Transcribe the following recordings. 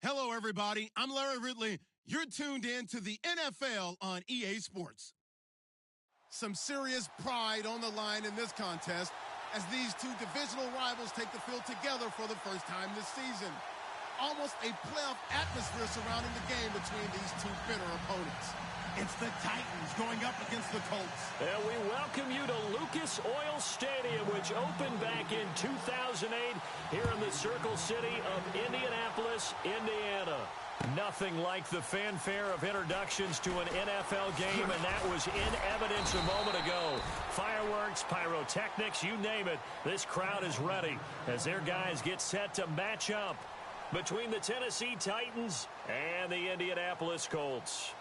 Hello, everybody. I'm Larry Ridley. You're tuned in to the NFL on EA Sports. Some serious pride on the line in this contest as these two divisional rivals take the field together for the first time this season. Almost a playoff atmosphere surrounding the game between these two bitter opponents. It's the Titans going up against the Colts. And we welcome you to Lucas Oil Stadium, which opened back in 2008 here in the Circle City of Indianapolis, Indiana. Nothing like the fanfare of introductions to an NFL game, and that was in evidence a moment ago. Fireworks, pyrotechnics, you name it. This crowd is ready as their guys get set to match up between the Tennessee Titans and the Indianapolis Colts.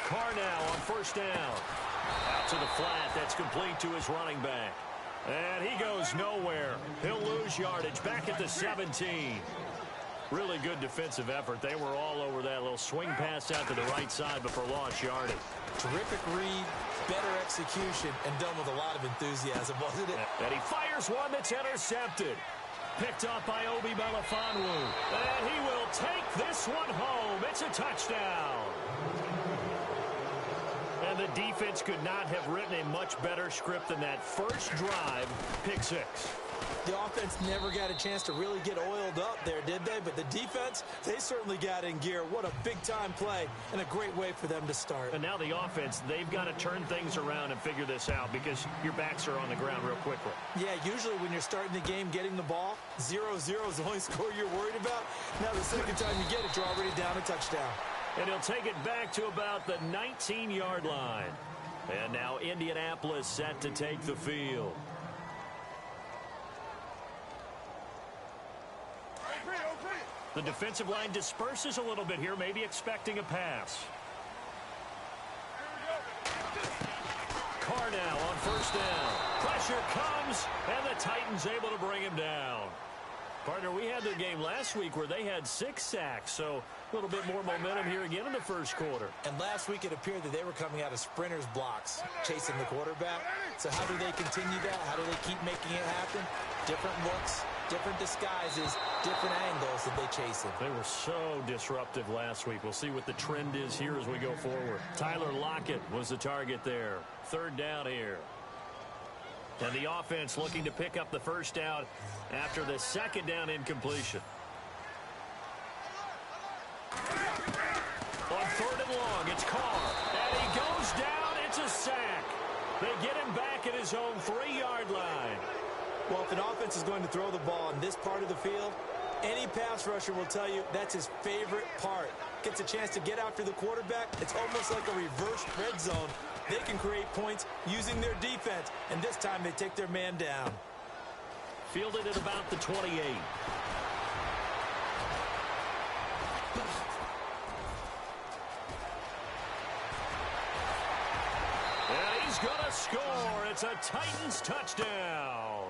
Carr now on first down. Out to the flat. That's complete to his running back. And he goes nowhere. He'll lose yardage back at the 17. Really good defensive effort. They were all over that little swing pass out to the right side, but for lost yardage. Terrific read, better execution, and done with a lot of enthusiasm, wasn't it? And he fires one that's intercepted. Picked up by Obi Melifonwu. And he will take this one home. It's a touchdown. And the defense could not have written a much better script than that first drive, pick six. The offense never got a chance to really get oiled up there, did they? But the defense, they certainly got in gear. What a big-time play and a great way for them to start. And now the offense, they've got to turn things around and figure this out because your backs are on the ground real quickly. Yeah, usually when you're starting the game, getting the ball, 0-0 is the only score you're worried about. Now the second time you get it, you're already down a touchdown. And he'll take it back to about the 19-yard line. And now Indianapolis set to take the field. The defensive line disperses a little bit here, maybe expecting a pass. Carr now on first down. Pressure comes, and the Titans able to bring him down. Partner, we had their game last week where they had 6 sacks, so a little bit more momentum here again in the first quarter. And last week it appeared that they were coming out of sprinters blocks, chasing the quarterback. So how do they continue that? How do they keep making it happen? Different looks, different disguises, different angles that they chase him. They were so disruptive last week. We'll see what the trend is here as we go forward. Tyler Lockett was the target there. Third down here. And the offense looking to pick up the first down after the second down incompletion. On third and long, it's Carr. And he goes down. It's a sack. They get him back at his own 3-yard line. Well, if an offense is going to throw the ball on this part of the field, any pass rusher will tell you that's his favorite part. Gets a chance to get after the quarterback. It's almost like a reverse red zone. They can create points using their defense, and this time they take their man down. Fielded at about the 28. And he's going to score. It's a Titans touchdown.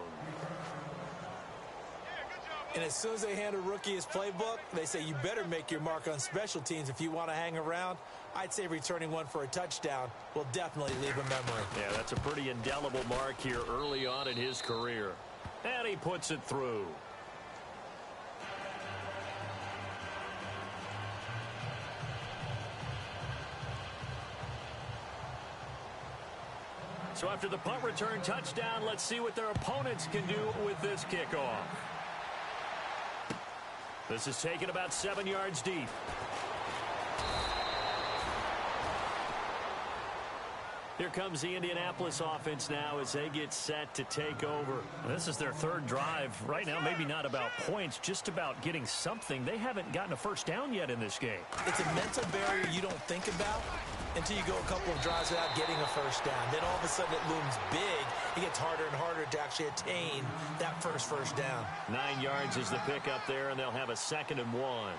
And as soon as they hand a rookie his playbook, they say you better make your mark on special teams if you want to hang around. I'd say returning one for a touchdown will definitely leave a memory. Yeah, that's a pretty indelible mark here early on in his career. And he puts it through. So after the punt return touchdown, let's see what their opponents can do with this kickoff. This is taken about 7 yards deep. Here comes the Indianapolis offense now as they get set to take over. This is their third drive. Right now, maybe not about points, just about getting something. They haven't gotten a first down yet in this game. It's a mental barrier you don't think about until you go a couple of drives without getting a first down. Then all of a sudden it looms big. It gets harder and harder to actually attain that first down. 9 yards is the pickup there, and they'll have a 2nd and 1.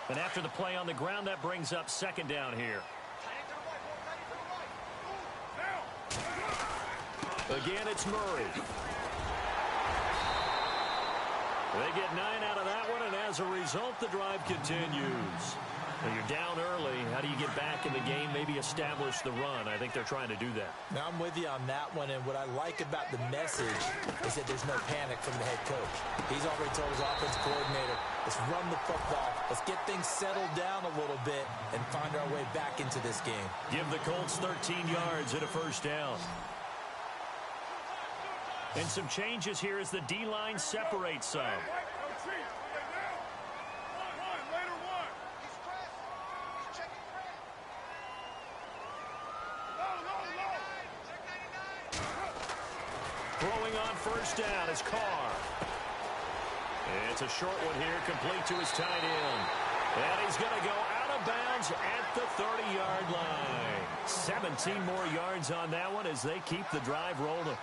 And after the play on the ground, that brings up 2nd down here. Again, it's Murray. They get 9 out of that one, and as a result, the drive continues. When you're down early, how do you get back in the game, maybe establish the run? I think they're trying to do that. Now, I'm with you on that one, and what I like about the message is that there's no panic from the head coach. He's already told his offensive coordinator, let's run the football, let's get things settled down a little bit and find our way back into this game. Give the Colts 13 yards and a first down. And some changes here as the D-line separates some. Throwing on first down is Carr. It's a short one here, complete to his tight end. And he's going to go out of bounds at the 30-yard line. 17 more yards on that one as they keep the drive rolling.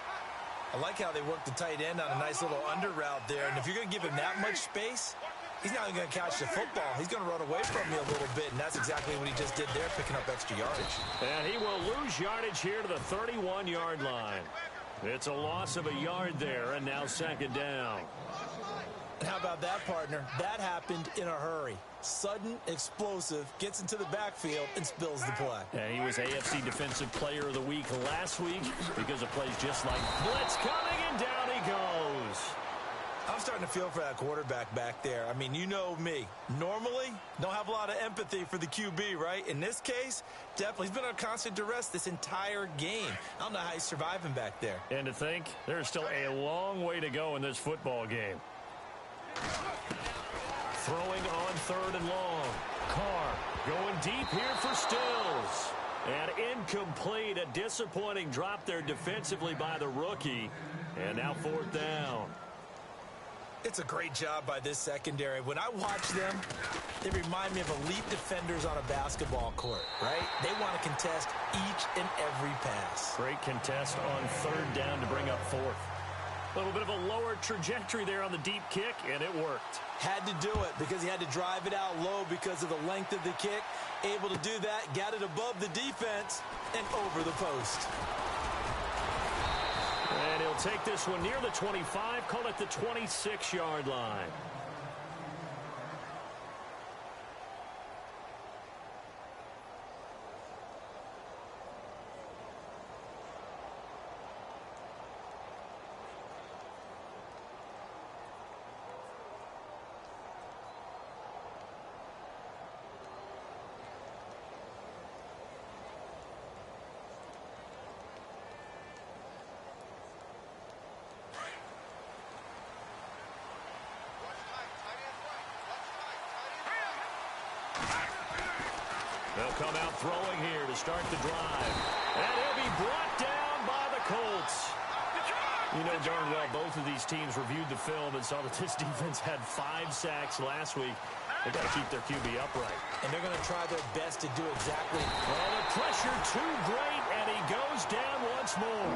I like how they work the tight end on a nice little under route there. And if you're going to give him that much space, he's not going to catch the football. He's going to run away from you a little bit, and that's exactly what he just did there, picking up extra yardage. And he will lose yardage here to the 31-yard line. It's a loss of a yard there, and now second down. How about that, partner? That happened in a hurry. Sudden, explosive, gets into the backfield, and spills the play. And he was AFC Defensive Player of the Week last week because of plays just like blitz coming, and down he goes. I'm starting to feel for that quarterback back there. I mean, you know me. Normally, don't have a lot of empathy for the QB, right? In this case, definitely. He's been on constant duress this entire game. I don't know how he's surviving back there. And to think, there's still a long way to go in this football game. Throwing on third and long. Carr going deep here for Stills. And incomplete. A disappointing drop there defensively by the rookie. And now fourth down. It's a great job by this secondary. When I watch them, they remind me of elite defenders on a basketball court, right? They want to contest each and every pass. Great contest on third down to bring up fourth. A little bit of a lower trajectory there on the deep kick, and it worked. Had to do it because he had to drive it out low because of the length of the kick. Able to do that, got it above the defense, and over the post. And he'll take this one near the 25, call it the 26-yard line. They'll come out throwing here to start the drive. And he'll be brought down by the Colts. You know darn well both of these teams reviewed the film and saw that this defense had 5 sacks last week. They've got to keep their QB upright. And they're going to try their best to do exactly. Well, the pressure too great, and he goes down once more.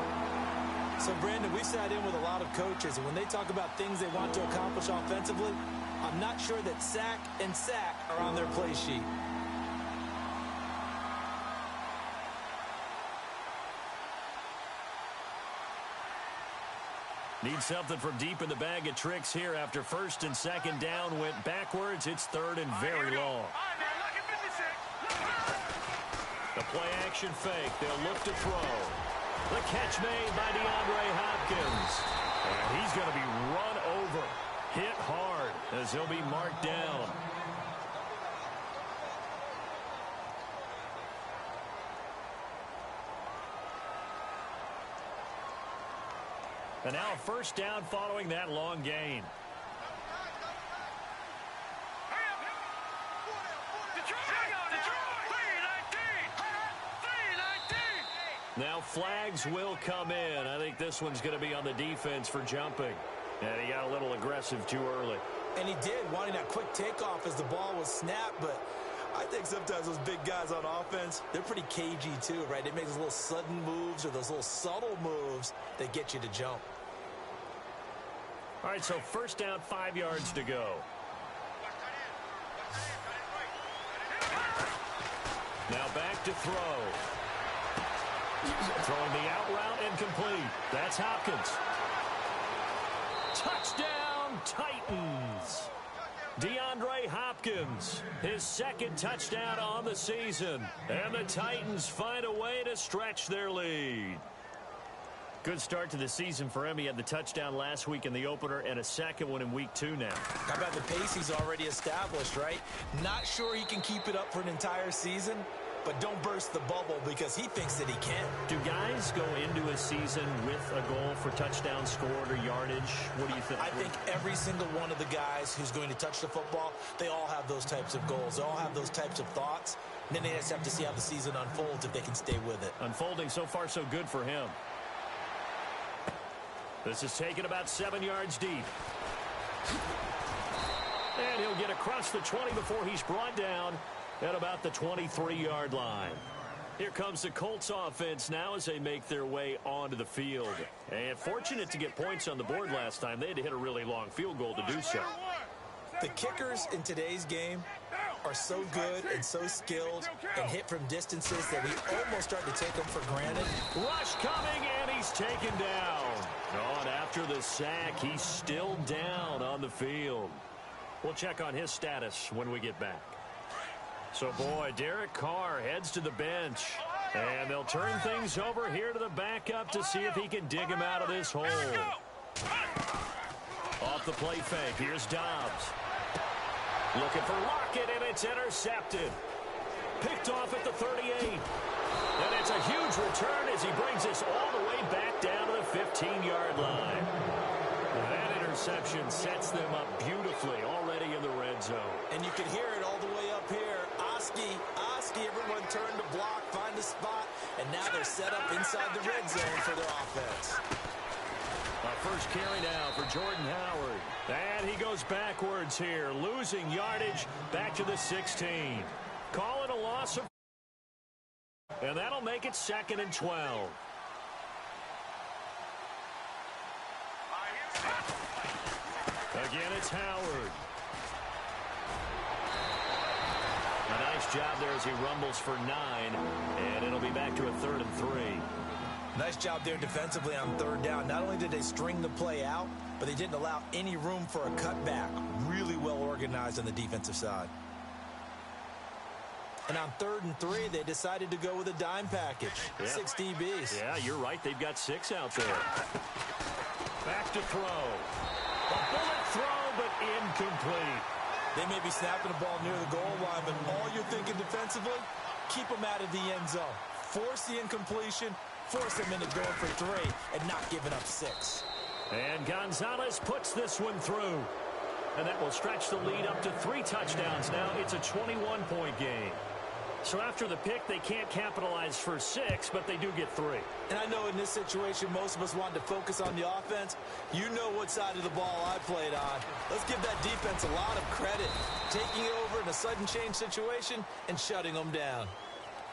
So, Brandon, we sat in with a lot of coaches, and when they talk about things they want to accomplish offensively, I'm not sure that sack and sack are on their play sheet. Need something from deep in the bag of tricks here after first and second down went backwards. It's third and very long. The play action fake. They'll look to throw. The catch made by DeAndre Hopkins. And he's going to be run over. Hit hard as he'll be marked down. And now a first down following that long gain. Now flags will come in. I think this one's going to be on the defense for jumping. And he got a little aggressive too early. And he did, wanting that quick takeoff as the ball was snapped, but I think sometimes those big guys on offense, they're pretty cagey too, right? They make those little sudden moves or those little subtle moves that get you to jump. All right, so first down, 5 yards to go. Now back to throw. Throwing the out route incomplete. That's Hopkins. Touchdown, Titans. DeAndre Hopkins, his second touchdown on the season. And the Titans find a way to stretch their lead. Good start to the season for him. He had the touchdown last week in the opener and a second one in week 2 now. How about the pace he's already established, right? Not sure he can keep it up for an entire season, but don't burst the bubble because he thinks that he can. Do guys go into a season with a goal for touchdowns scored or yardage? What do you think? I think every single one of the guys who's going to touch the football, they all have those types of goals. They all have those types of thoughts. And then they just have to see how the season unfolds if they can stay with it. Unfolding so far so good for him. This is taken about 7 yards deep. And he'll get across the 20 before he's brought down at about the 23-yard line. Here comes the Colts offense now as they make their way onto the field. And fortunate to get points on the board last time. They had to hit a really long field goal to do so. The kickers in today's game are so good and so skilled and hit from distances that we almost start to take them for granted. Rush coming, and he's taken down. Oh, and after the sack, he's still down on the field. We'll check on his status when we get back. So, boy, Derek Carr heads to the bench. And they'll turn things over here to the backup to see if he can dig him out of this hole. Off the play fake, here's Dobbs. Looking for Lockett, and it's intercepted. Picked off at the 38. And it's a huge return as he brings us all the way back down to the 15-yard line. That interception sets them up beautifully already in the red zone. And you can hear it all the way up here. Oski, everyone turned to block, find a spot, and now they're set up inside the red zone for their offense. First carry now for Jordan Howard. And he goes backwards here, losing yardage back to the 16. Call it a loss of... And that'll make it 2nd and 12. Again, it's Howard. A nice job there as he rumbles for 9. And it'll be back to a 3rd and 3. Nice job there defensively on 3rd down. Not only did they string the play out, but they didn't allow any room for a cutback. Really well organized on the defensive side. And on 3rd and 3, they decided to go with a dime package. Yeah. 6 DBs. Yeah, you're right. They've got 6 out there. Back to throw. A bullet throw, but incomplete. They may be snapping the ball near the goal line, but all you're thinking defensively, keep them out of the end zone. Force the incompletion, force them into going for 3, and not giving up 6. And Gonzalez puts this one through. And that will stretch the lead up to 3 touchdowns now. It's a 21-point game. So after the pick, they can't capitalize for 6, but they do get 3. And I know in this situation, most of us wanted to focus on the offense. You know what side of the ball I played on. Let's give that defense a lot of credit. Taking it over in a sudden change situation and shutting them down.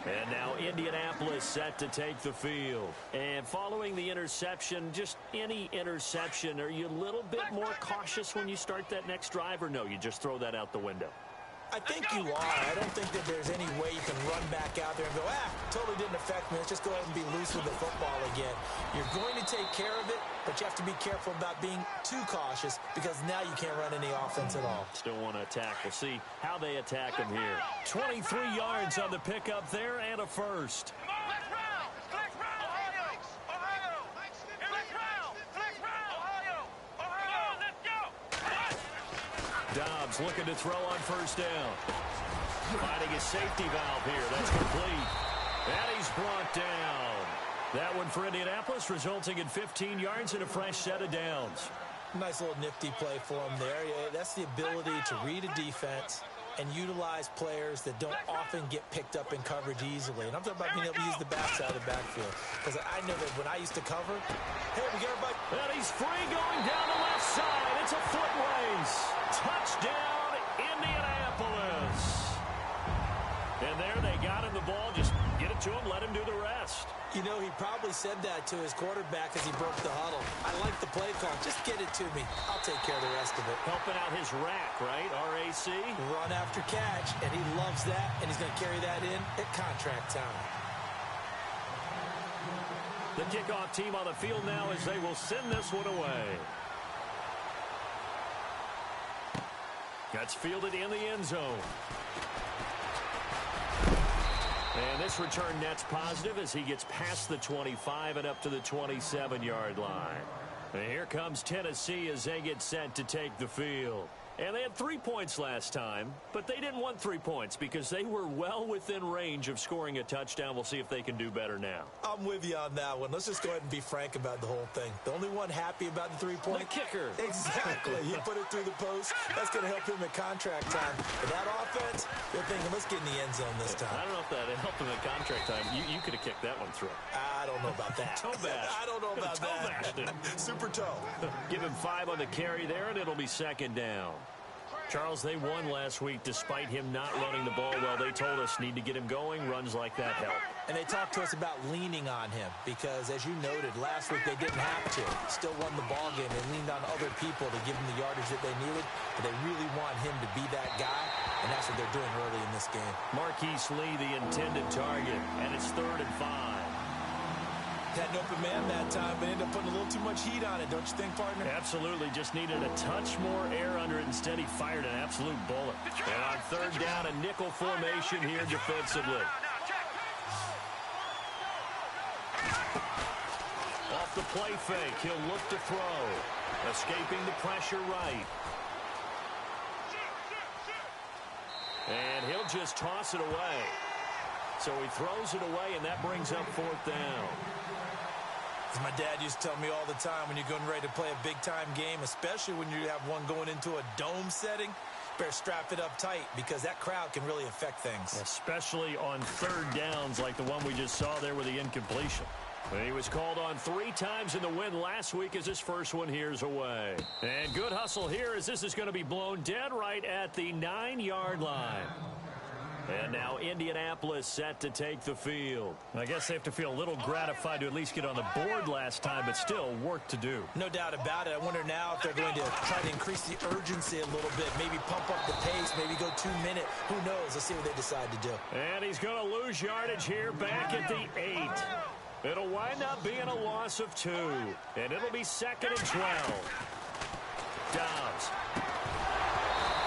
And now Indianapolis set to take the field. And following the interception, just any interception, are you a little bit more cautious when you start that next drive, or no, you just throw that out the window? I think you are. I don't think that there's any way you can run back out there and go, totally didn't affect me. Let's just go ahead and be loose with the football again. You're going to take care of it, but you have to be careful about being too cautious because now you can't run any offense at all. Still want to attack. We'll see how they attack them here. 23 yards on the pickup there and a first. Dobbs looking to throw on 1st down. Finding his safety valve here. That's complete. And he's brought down. That one for Indianapolis, resulting in 15 yards and a fresh set of downs. Nice little nifty play for him there. Yeah, that's the ability to read a defense and utilize players that don't often get picked up in coverage easily. And I'm talking about being able to use the backside of the backfield. Because I know that when I used to cover, hey, we got everybody. And he's free going down the left side. It's a foot race. Touchdown, Indianapolis. And there they got him the ball. Just get it to him, let him do the rest. You know, he probably said that to his quarterback as he broke the huddle. I like the play call. Just get it to me. I'll take care of the rest of it. Helping out his rack, right? R-A-C? Run after catch, and he loves that, and he's going to carry that in at contract time. The kickoff team on the field now as they will send this one away. That's fielded in the end zone. And this return net's positive as he gets past the 25 and up to the 27-yard line. And here comes Tennessee as they get set to take the field. And they had 3 points last time, but they didn't want 3 points because they were well within range of scoring a touchdown. We'll see if they can do better now. I'm with you on that one. Let's just go ahead and be frank about the whole thing. The only one happy about the 3-point? The kicker. Exactly. He put it through the post. That's going to help him at contract time. But that offense, they're thinking, let's get in the end zone this time. I don't know if that helped him at contract time. You could have kicked that one through. I don't know about that. Toe bash. I don't know about toe that. Bashed it. Super toe. Give him 5 on the carry there, and it'll be second down. Charles, they won last week despite him not running the ball well. They told us need to get him going. Runs like that help. And they talked to us about leaning on him because, as you noted, last week they didn't have to. Still won the ball game. They leaned on other people to give them the yardage that they needed, but they really want him to be that guy, and that's what they're doing early in this game. Marquise Lee, the intended target, and it's 3rd and 5. Had an open man that time, but ended up putting a little too much heat on it, don't you think, partner? Absolutely. Just needed a touch more air under it. Instead, he fired an absolute bullet. And on 3rd down, a nickel formation here defensively. Off the play fake, he'll look to throw. Escaping the pressure right. And he'll just toss it away. So he throws it away, and that brings up 4th down. As my dad used to tell me all the time, when you're getting ready to play a big-time game, especially when you have one going into a dome setting, better strap it up tight because that crowd can really affect things. Especially on 3rd downs like the one we just saw there with the incompletion. And he was called on 3 times in the win last week as his first one here's away. And good hustle here as this is going to be blown dead right at the 9-yard line. And now Indianapolis set to take the field. I guess they have to feel a little gratified to at least get on the board last time, but still work to do. No doubt about it. I wonder now if they're going to try to increase the urgency a little bit, maybe pump up the pace, maybe go 2-minute. Who knows? Let's see what they decide to do. And he's going to lose yardage here back at the 8. It'll wind up being a loss of 2. And it'll be 2nd and 12. Dobbs.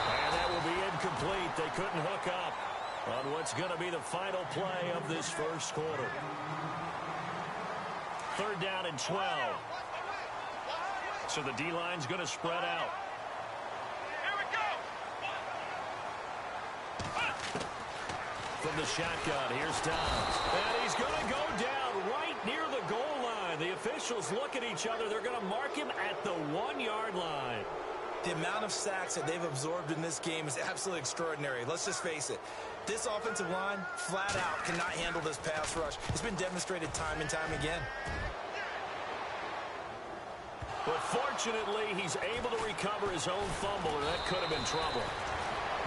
And that will be incomplete. They couldn't hook up on what's going to be the final play of this first quarter. 3rd down and 12. So the D-line's going to spread out. Here we go. From the shotgun, here's Dobbs. And he's going to go down right near the goal line. The officials look at each other. They're going to mark him at the 1-yard line. The amount of sacks that they've absorbed in this game is absolutely extraordinary. Let's just face it. This offensive line, flat out, cannot handle this pass rush. It's been demonstrated time and time again. But fortunately, he's able to recover his own fumble, and that could have been trouble.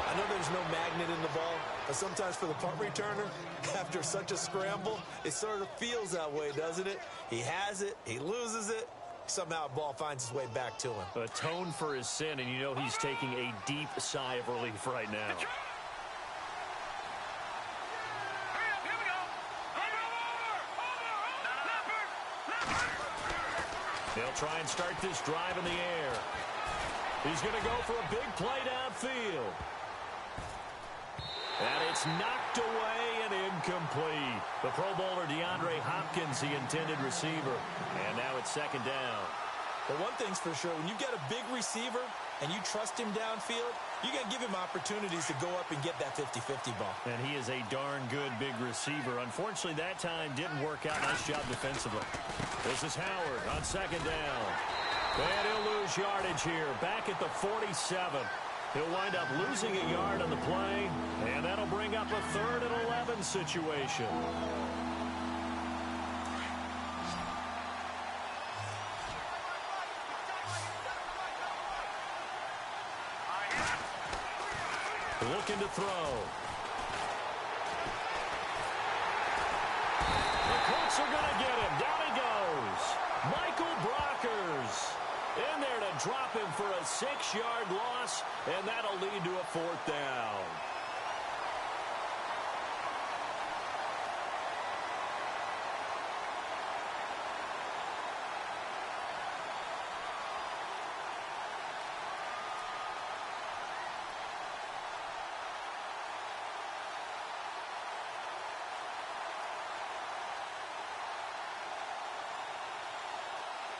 I know there's no magnet in the ball, but sometimes for the punt returner, after such a scramble, it sort of feels that way, doesn't it? He has it, he loses it. Somehow the ball finds its way back to him. Atone for his sin, and you know he's taking a deep sigh of relief right now. They'll try and start this drive in the air. He's going to go for a big play downfield. And it's knocked away and incomplete. The Pro Bowler DeAndre Hopkins, the intended receiver. And now it's 2nd down. But one thing's for sure, when you get a big receiver and you trust him downfield, you got to give him opportunities to go up and get that 50-50 ball. And he is a darn good big receiver. Unfortunately, that time didn't work out. Nice job defensively. This is Howard on 2nd down. And he'll lose yardage here. Back at the 47. He'll wind up losing a yard on the play, and that'll bring up a 3rd and 11 situation. Looking to throw. The Colts are going to get him. Down he goes. Michael Brockers in there to drop him for a 6-yard loss, and that'll lead to a 4th down.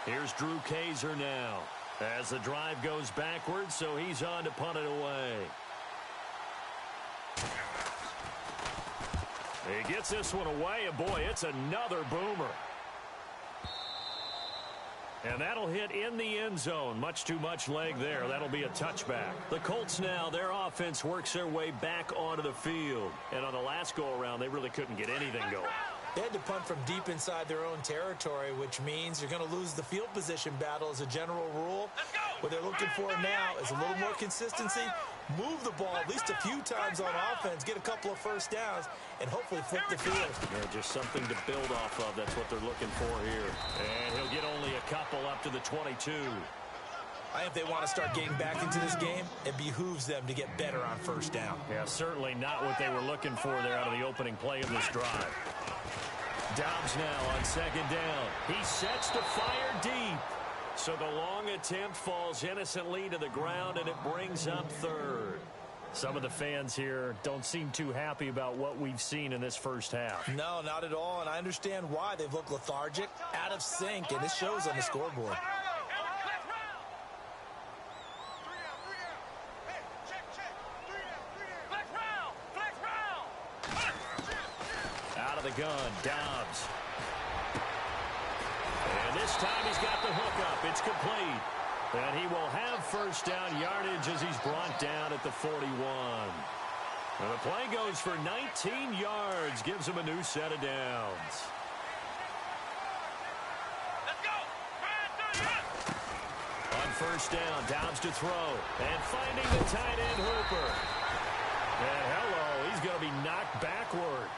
Here's Drew Kaiser now. As the drive goes backwards, so he's on to punt it away. He gets this one away, and boy, it's another boomer. And that'll hit in the end zone. Much too much leg there. That'll be a touchback. The Colts now, their offense works their way back onto the field. And on the last go-around, they really couldn't get anything going. They had to punt from deep inside their own territory, which means you're going to lose the field position battle as a general rule. What they're looking for now is a little more consistency, move the ball at least a few times on offense, get a couple of first downs, and hopefully flip the field. Yeah, just something to build off of. That's what they're looking for here. And he'll get only a couple up to the 22. I think if they want to start getting back into this game, it behooves them to get better on first down. Yeah, certainly not what they were looking for there out of the opening play of this drive. Dobbs now on second down. He sets to fire deep. So the long attempt falls innocently to the ground, and it brings up third. Some of the fans here don't seem too happy about what we've seen in this first half. No, not at all, and I understand why. They've looked lethargic, out of sync, and it shows on the scoreboard. Out of the gun, Dobbs. And this time he's got the hook up. It's complete. And he will have first down yardage as he's brought down at the 41. And the play goes for 19 yards. Gives him a new set of downs. Let's go. On first down, Dobbs to throw. And finding the tight end Hooper. And hello, he's going to be knocked backward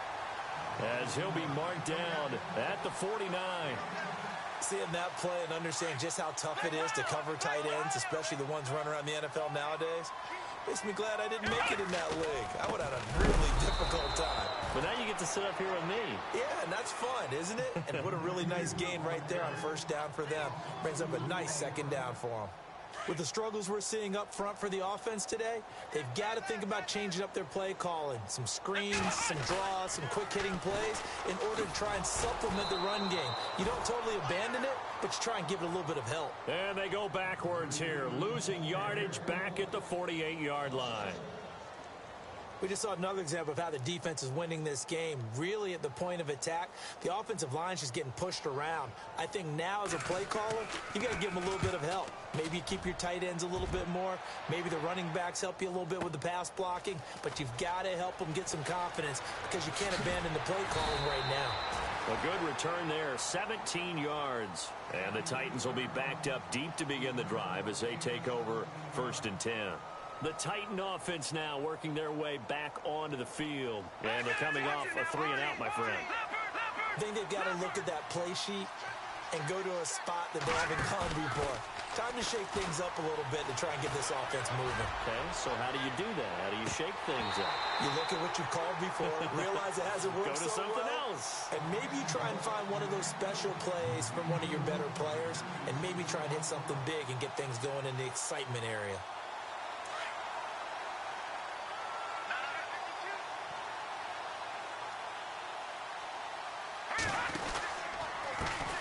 as he'll be marked down at the 49. Seeing that play and understanding just how tough it is to cover tight ends, especially the ones running around the NFL nowadays, makes me glad I didn't make it in that league. I would have had a really difficult time. But now you get to sit up here with me. Yeah, and that's fun, isn't it? And what a really nice gain right there on first down for them. Brings up a nice second down for them. With the struggles we're seeing up front for the offense today, they've got to think about changing up their play calling. Some screens, some draws, some quick-hitting plays in order to try and supplement the run game. You don't totally abandon it, but you try and give it a little bit of help. And they go backwards here, losing yardage back at the 48-yard line. We just saw another example of how the defense is winning this game. Really at the point of attack, the offensive line is just getting pushed around. I think now as a play caller, you got to give them a little bit of help. Maybe you keep your tight ends a little bit more. Maybe the running backs help you a little bit with the pass blocking. But you've got to help them get some confidence because you can't abandon the play calling right now. A good return there, 17 yards. And the Titans will be backed up deep to begin the drive as they take over 1st and 10. The Titan offense now working their way back onto the field. And they're coming off a 3-and-out, my friend. I think they've got to look at that play sheet and go to a spot that they haven't gone before. Time to shake things up a little bit to try and get this offense moving. Okay, so how do you do that? How do you shake things up? You look at what you've called before, realize it hasn't worked Go to so something well, else. and maybe you try and find one of those special plays from one of your better players, and maybe try and hit something big and get things going in the excitement area.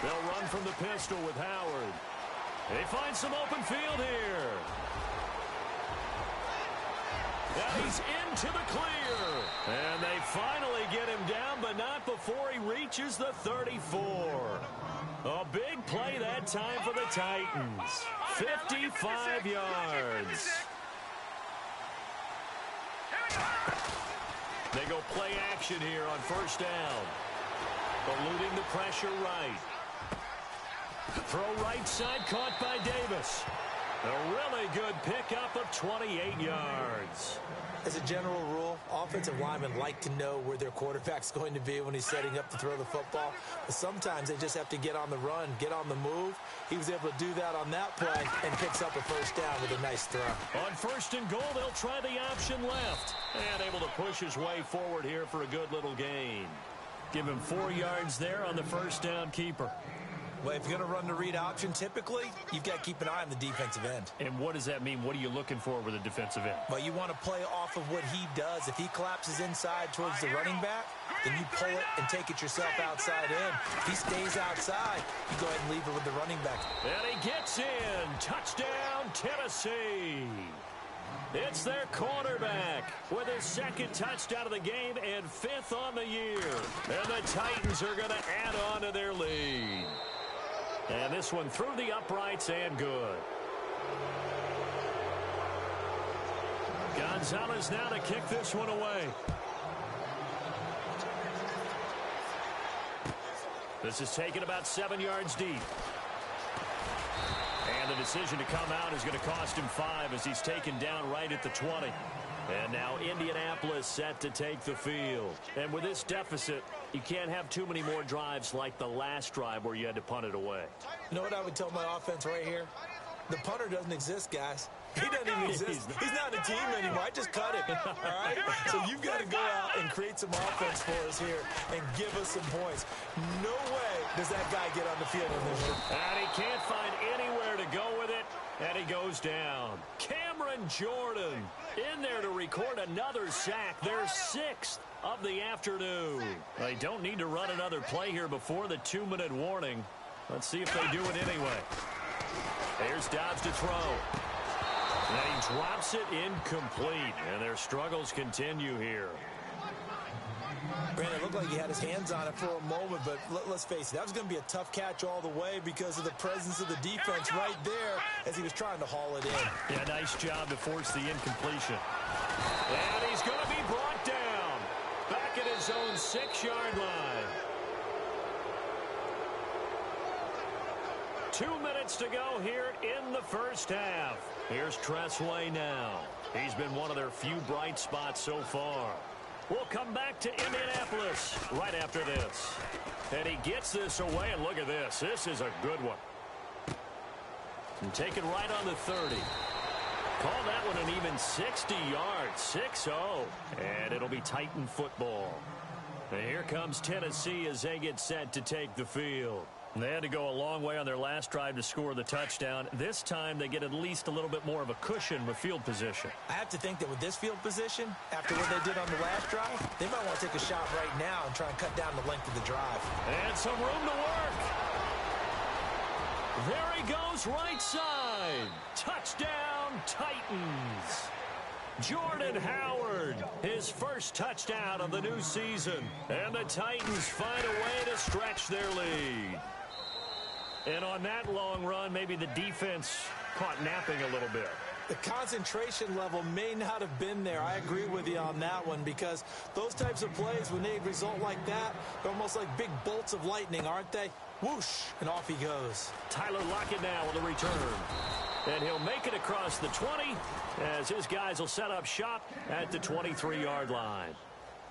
They'll run from the pistol with Howard. They find some open field here. Now he's into the clear. And they finally get him down, but not before he reaches the 34. A big play that time for the Titans. 55 yards. They go play action here on first down. Eluding the pressure right. Throw right side caught by Davis. A really good pickup of 28 yards. As a general rule, offensive linemen like to know where their quarterback's going to be when he's setting up to throw the football. But sometimes they just have to get on the run, get on the move. He was able to do that on that play and picks up a first down with a nice throw. On 1st and goal, they'll try the option left. And able to push his way forward here for a good little gain. Give him 4 yards there on the first down keeper. Well, if you're going to run the read option, typically, you've got to keep an eye on the defensive end. And what does that mean? What are you looking for with a defensive end? Well, you want to play off of what he does. If he collapses inside towards the running back, then you pull it and take it yourself outside in. If he stays outside, you go ahead and leave it with the running back. And he gets in. Touchdown, Tennessee. It's their quarterback with his second touchdown of the game and 5th on the year. And the Titans are going to add on to their lead. And this one through the uprights and good. Gonzalez now to kick this one away. This is taken about 7 yards deep. And the decision to come out is going to cost him 5 as he's taken down right at the 20. And now Indianapolis set to take the field. And with this deficit, you can't have too many more drives like the last drive where you had to punt it away. You know what I would tell my offense right here? The punter doesn't exist, guys. He doesn't even exist. He's not a team anymore. I just cut it. All right? So you've got to go out and create some offense for us here and give us some points. No way does that guy get on the field in this one. And he can't find anywhere to go with it. And he goes down. Cameron Jordan in there to record another sack. Their 6th of the afternoon. They don't need to run another play here before the 2-minute warning. Let's see if they do it anyway. Here's Dobbs to throw. And he drops it incomplete. And their struggles continue here. Brandon, it looked like he had his hands on it for a moment, but let's face it, that was going to be a tough catch all the way because of the presence of the defense right there as he was trying to haul it in. Yeah, nice job to force the incompletion. And he's going to be brought down back at his own 6-yard line. 2 minutes to go here in the first half. Here's Tressway now. He's been one of their few bright spots so far. We'll come back to Indianapolis right after this. And he gets this away, and look at this. This is a good one. And take it right on the 30. Call that one an even 60 yards. 6-0. And it'll be Titan football. And here comes Tennessee as they get set to take the field. They had to go a long way on their last drive to score the touchdown. This time, they get at least a little bit more of a cushion with field position. I have to think that with this field position, after what they did on the last drive, they might want to take a shot right now and try and cut down the length of the drive. And some room to work. There he goes, right side. Touchdown, Titans. Jordan Howard, his first touchdown of the new season. And the Titans find a way to stretch their lead. And on that long run, maybe the defense caught napping a little bit. The concentration level may not have been there. I agree with you on that one because those types of plays, when they result like that, they're almost like big bolts of lightning, aren't they? Whoosh, and off he goes. Tyler Lockett now with a return. And he'll make it across the 20 as his guys will set up shop at the 23-yard line.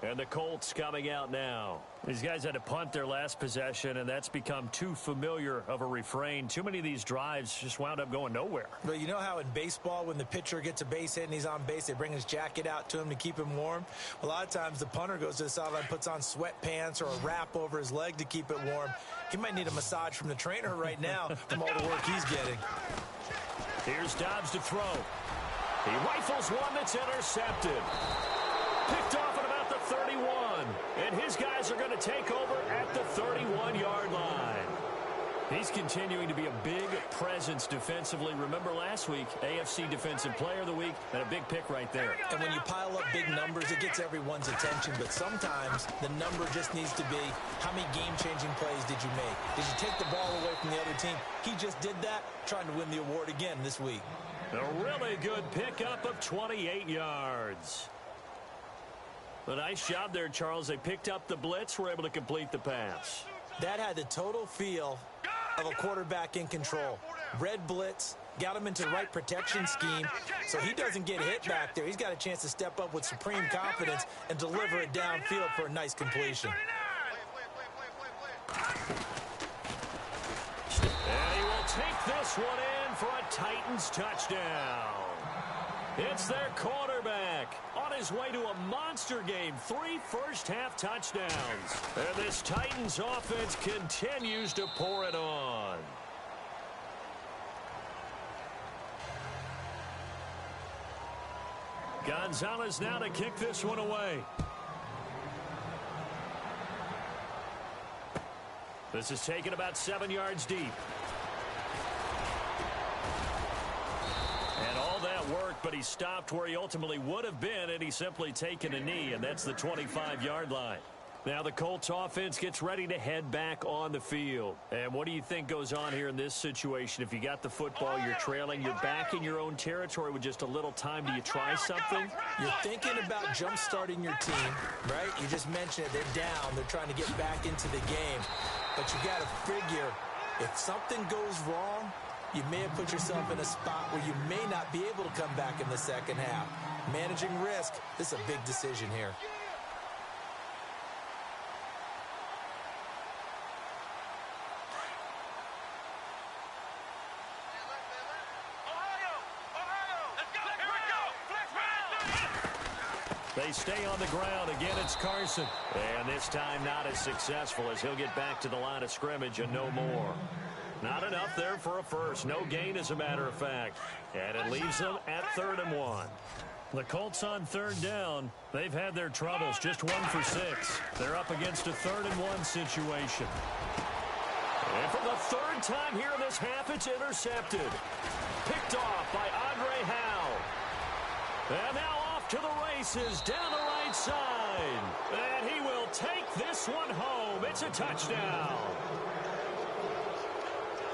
And the Colts coming out now. These guys had to punt their last possession, and that's become too familiar of a refrain. Too many of these drives just wound up going nowhere. But you know how in baseball, when the pitcher gets a base hit and he's on base, they bring his jacket out to him to keep him warm? A lot of times the punter goes to the sideline, puts on sweatpants or a wrap over his leg to keep it warm. He might need a massage from the trainer right now from all the work he's getting. Here's Dobbs to throw. He rifles one that's intercepted. Picked off at about the 31. And his guys are going to take over at the 31-yard line. He's continuing to be a big presence defensively. Remember last week, AFC Defensive Player of the Week, and a big pick right there. And when you pile up big numbers, it gets everyone's attention. But sometimes the number just needs to be, how many game-changing plays did you make? Did you take the ball away from the other team? He just did that, trying to win the award again this week. A really good pickup of 28 yards. A nice job there, Charles. They picked up the blitz, were able to complete the pass. That had the total feel of a quarterback in control. Red blitz, got him into the right protection scheme, so he doesn't get hit back there. He's got a chance to step up with supreme confidence and deliver it downfield for a nice completion. And he will take this one in for a Titans touchdown. It's their quarterback on his way to a monster game. 3 first-half touchdowns. And this Titans offense continues to pour it on. Gonzalez now to kick this one away. This is taken about 7 yards deep. And all that work, but he stopped where he ultimately would have been, and he's simply taken a knee, and that's the 25-yard line. Now the Colts offense gets ready to head back on the field. And what do you think goes on here in this situation? If you got the football, you're trailing, you're back in your own territory with just a little time. Do you try something? You're thinking about jump-starting your team, right? You just mentioned it. They're down. They're trying to get back into the game. But you got to figure, if something goes wrong, you may have put yourself in a spot where you may not be able to come back in the second half. Managing risk, this is a big decision here. They stay on the ground. Again, it's Carson. And this time not as successful as he'll get back to the line of scrimmage and no more. Not enough there for a first. No gain, as a matter of fact. And it leaves them at 3rd and 1. The Colts on 3rd down. They've had their troubles. Just 1 for 6. They're up against a 3rd and 1 situation. And for the 3rd time here in this half, it's intercepted. Picked off by Andre Howe. And now off to the races down the right side. And he will take this one home. It's a touchdown.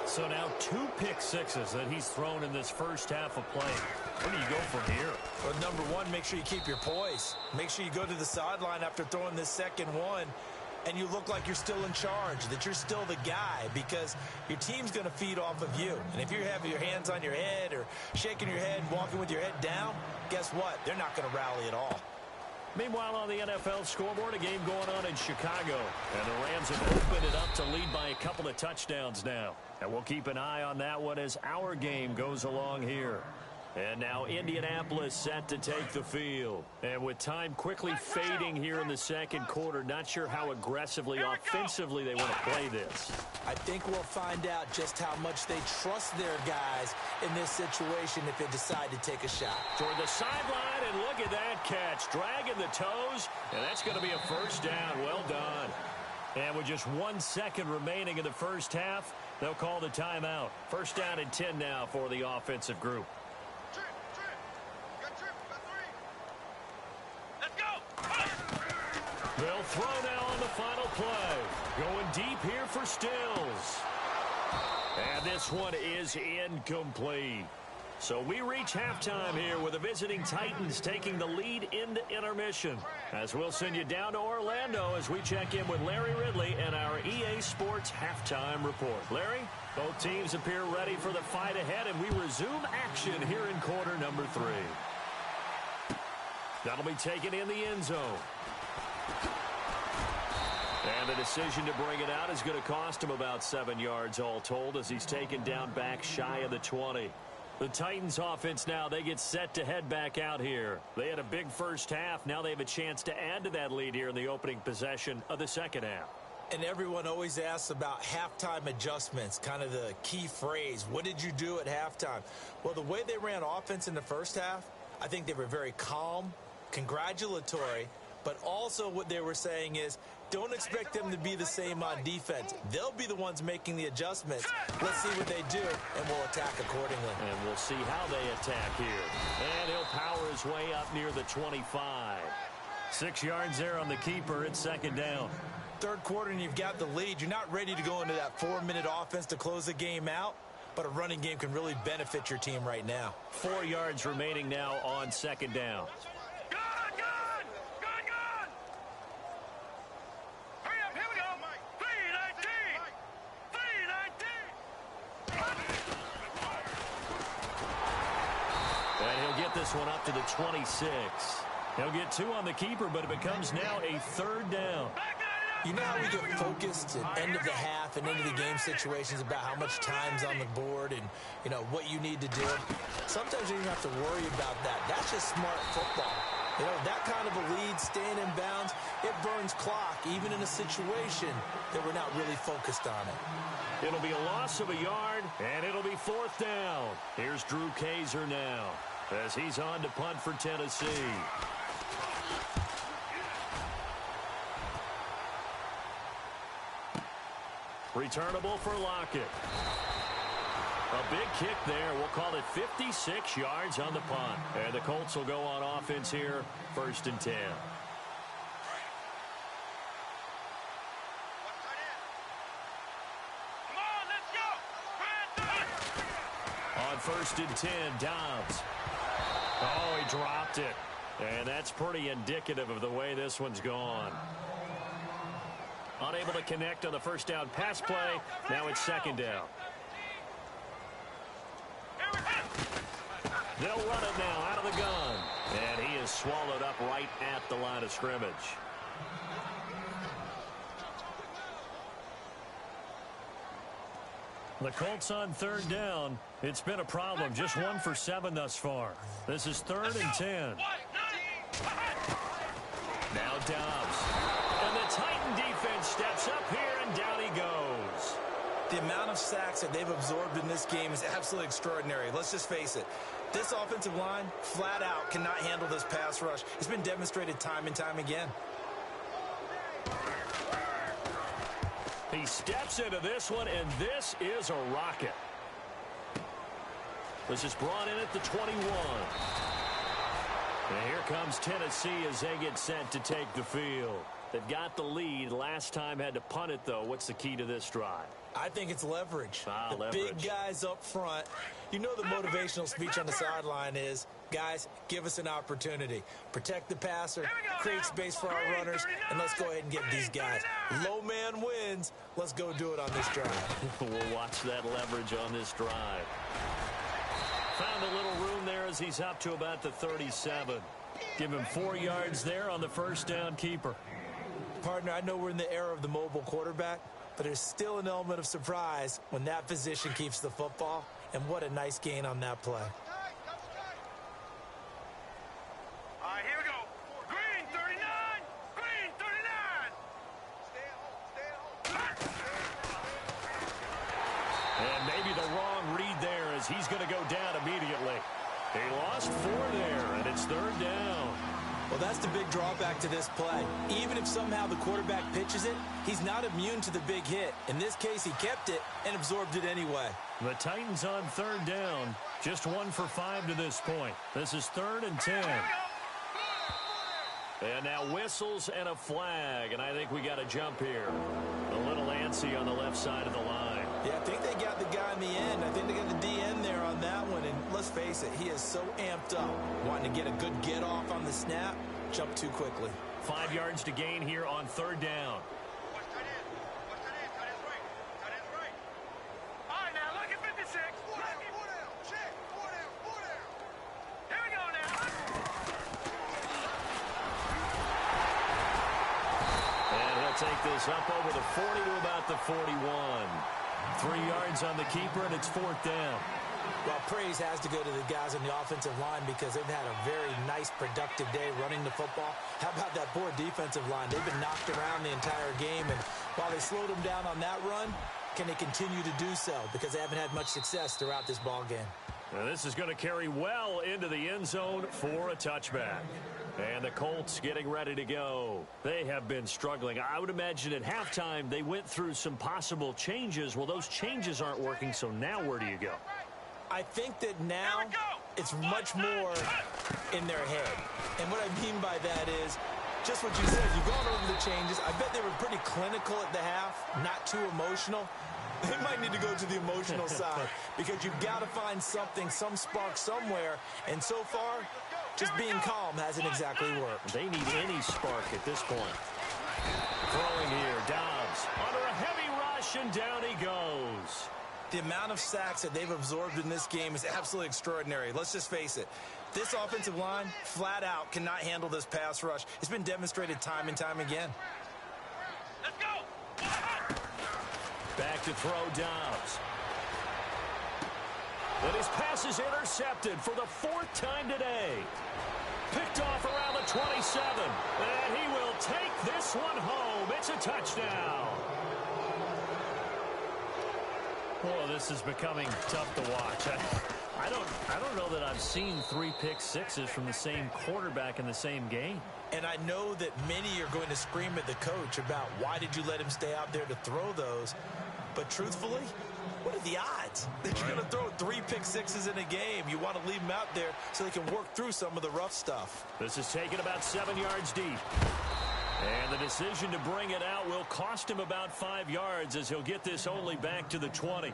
So now 2 pick-sixes that he's thrown in this first half of play. Where do you go from here? Well, number one, make sure you keep your poise. Make sure you go to the sideline after throwing this second one, and you look like you're still in charge, that you're still the guy, because your team's going to feed off of you. And if you're having your hands on your head or shaking your head, walking with your head down, guess what? They're not going to rally at all. Meanwhile, on the NFL scoreboard, a game going on in Chicago. And the Rams have opened it up to lead by a couple of touchdowns now. And we'll keep an eye on that one as our game goes along here. And now Indianapolis set to take the field. And with time quickly fading here in the second quarter, not sure how aggressively, offensively they want to play this. I think we'll find out just how much they trust their guys in this situation if they decide to take a shot. Toward the sideline, and look at that catch. Dragging the toes, and that's going to be a first down. Well done. And with just 1 second remaining in the first half, they'll call the timeout. First down and 10 now for the offensive group. They'll throw now on the final play. Going deep here for Stills. And this one is incomplete. So we reach halftime here with the visiting Titans taking the lead into intermission. As we'll send you down to Orlando as we check in with Larry Ridley and our EA Sports halftime report. Larry, both teams appear ready for the fight ahead, and we resume action here in quarter number 3. That'll be taken in the end zone. And the decision to bring it out is going to cost him about 7 yards all told as he's taken down back shy of the 20. The Titans offense now, they get set to head back out here. They had a big first half. Now they have a chance to add to that lead here in the opening possession of the second half. And everyone always asks about halftime adjustments, kind of the key phrase. What did you do at halftime? Well, the way they ran offense in the first half, I think they were very calm, congratulatory, but also what they were saying is, don't expect them to be the same on defense. They'll be the ones making the adjustments. Let's see what they do, and we'll attack accordingly. And we'll see how they attack here. And he'll power his way up near the 25. 6 yards there on the keeper. It's second down. Third quarter, and you've got the lead. You're not ready to go into that 4-minute offense to close the game out, but a running game can really benefit your team right now. 4 yards remaining now on second down. This one up to the 26. He'll get 2 on the keeper, but it becomes now a third down. You know how we get focused at end of the half and into the game situations about how much time's on the board and, you know, what you need to do? Sometimes you don't have to worry about that. That's just smart football. You know, that kind of a lead, staying in bounds, it burns clock, even in a situation that we're not really focused on it. It'll be a loss of a yard, and it'll be 4th down. Here's Drew Kaiser now as he's on to punt for Tennessee. Returnable for Lockett. A big kick there. We'll call it 56 yards on the punt. And the Colts will go on offense here, 1st and 10. Come on, let's go. On 1st and 10, Dobbs. Oh, he dropped it. And that's pretty indicative of the way this one's gone. Unable to connect on the 1st down pass play. Now it's 2nd down. They'll run it now out of the gun. And he is swallowed up right at the line of scrimmage. The Colts on 3rd down. It's been a problem. Just 1 for 7 thus far. This is 3rd and 10. Now Dobbs. And the Titan defense steps up here, and down he goes. The amount of sacks that they've absorbed in this game is absolutely extraordinary. Let's just face it. This offensive line, flat out, cannot handle this pass rush. It's been demonstrated time and time again. He steps into this one, and this is a rocket. This is brought in at the 21. And here comes Tennessee as they get set to take the field. They've got the lead. Last time had to punt it, though. What's the key to this drive? I think it's leverage. The leverage. Big guys up front. You know the motivational speech on the sideline is, guys, give us an opportunity. Protect the passer, create space for our runners, and let's go ahead and get these guys. Low man wins. Let's go do it on this drive. We'll watch that leverage on this drive. Found a little room there as he's up to about the 37. Give him 4 yards there on the 1st down keeper. Partner, I know we're in the era of the mobile quarterback, but there's still an element of surprise when that position keeps the football, and what a nice gain on that play. All right, here we go. Green 39. Green 39. Stay at home. And maybe the wrong read there as he's going to go down immediately. He lost 4 there, and it's 3rd down. Well, that's the big drawback to this play. Even if somehow the quarterback pitches it, he's not immune to the big hit. In this case, he kept it and absorbed it anyway. The Titans on 3rd down. Just 1 for 5 to this point. This is 3rd and 10. And now whistles and a flag, and I think we got a jump here. A little antsy on the left side of the line. Yeah, I think they got the guy in the end. I think they got the DN there on that one. And let's face it, he is so amped up, wanting to get a good get off on the snap, jump too quickly. 5 yards to gain here on 3rd down. Watch tight end. Watch tight end. Tight end's right. Tight end's right. All right, now look at 56. Four down. Check. Four down. Here we go now. And he'll take this up over the 40 to about the 41. 3 yards on the keeper, and it's 4th down. Well, praise has to go to the guys on the offensive line because they've had a very nice, productive day running the football. How about that poor defensive line? They've been knocked around the entire game, and while they slowed them down on that run, can they continue to do so? Because they haven't had much success throughout this ball game. Now this is going to carry well into the end zone for a touchback. And the Colts getting ready to go. They have been struggling. I would imagine at halftime they went through some possible changes. Well, those changes aren't working, so now where do you go? I think that now it's much more in their head. And what I mean by that is just what you said. You've gone over the changes. I bet they were pretty clinical at the half, not too emotional. They might need to go to the emotional side because you've got to find something, some spark somewhere. And so far, just being calm hasn't exactly worked. They need any spark at this point. Throwing here, Dobbs under a heavy rush, and down he goes. The amount of sacks that they've absorbed in this game is absolutely extraordinary. Let's just face it. This offensive line, flat out, cannot handle this pass rush. It's been demonstrated time and time again. Let's Back to throw Dobbs. And his pass is intercepted for the 4th time today. Picked off around the 27. And he will take this one home. It's a touchdown. Well, this is becoming tough to watch. I don't know that I've seen 3 pick sixes from the same quarterback in the same game. And I know that many are going to scream at the coach about why did you let him stay out there to throw those. But truthfully, what are the odds that you're going to throw 3 pick sixes in a game? You want to leave them out there so they can work through some of the rough stuff. This is taken about 7 yards deep. And the decision to bring it out will cost him about 5 yards as he'll get this only back to the 20.